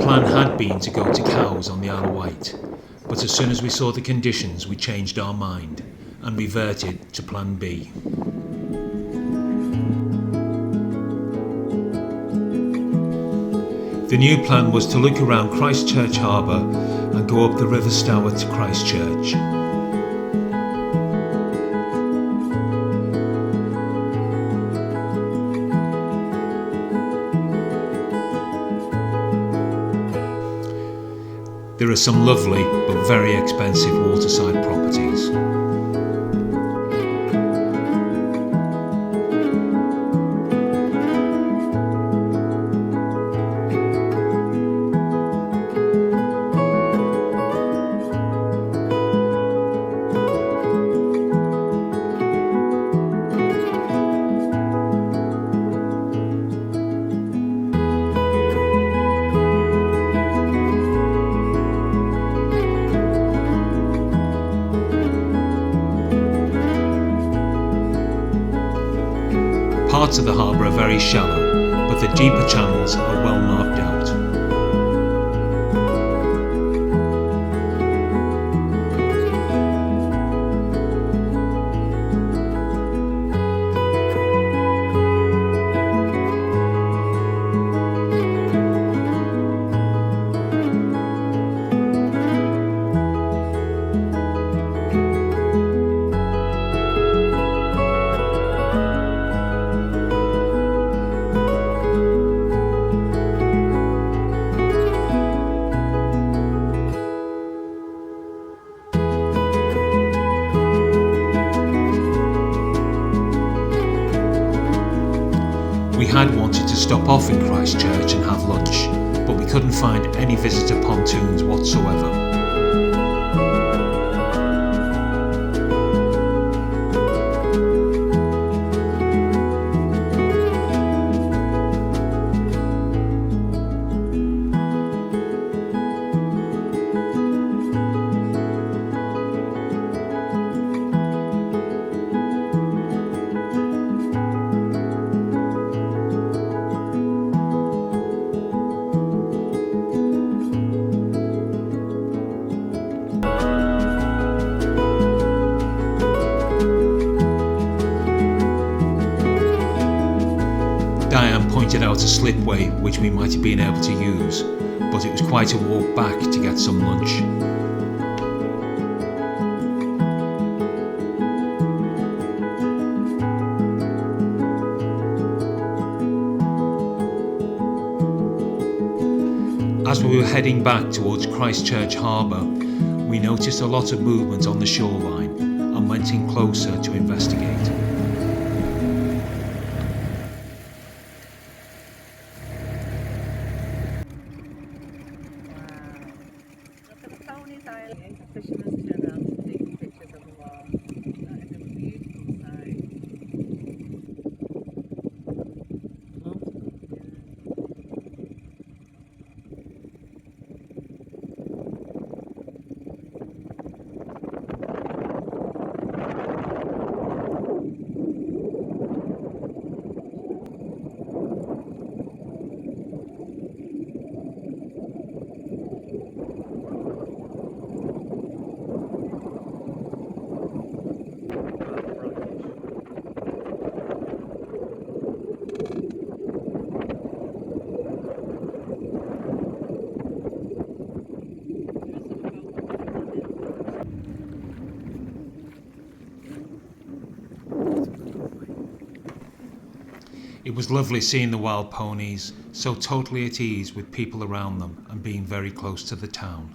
plan had been to go to Cowes on the Isle of Wight, but as soon as we saw the conditions we changed our mind and reverted to plan B. The new plan was to look around Christchurch Harbour and go up the River Stour to Christchurch. There are some lovely but very expensive waterside properties. Parts of the harbour are very shallow, but the deeper channels are well marked out. We had wanted to stop off in Christchurch and have lunch, but we couldn't find any visitor pontoons whatsoever. Diane pointed out a slipway which we might have been able to use, but it was quite a walk back to get some lunch. As we were heading back towards Christchurch Harbour, we noticed a lot of movement on the shoreline and went in closer to investigate. Fishermen's turn out to take pictures of the wall. That is a beautiful sight. It was lovely seeing the wild ponies, so totally at ease with people around them and being very close to the town.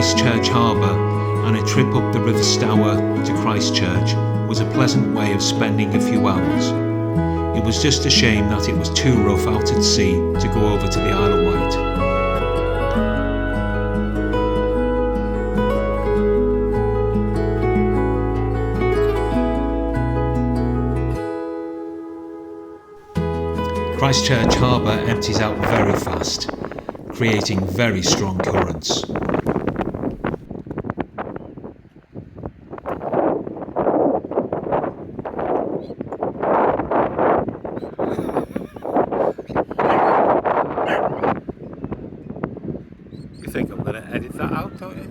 Christchurch Harbour and a trip up the River Stour to Christchurch was a pleasant way of spending a few hours. It was just a shame that it was too rough out at sea to go over to the Isle of Wight. Christchurch Harbour empties out very fast, creating very strong currents. You think I'm going to edit that out, don't you?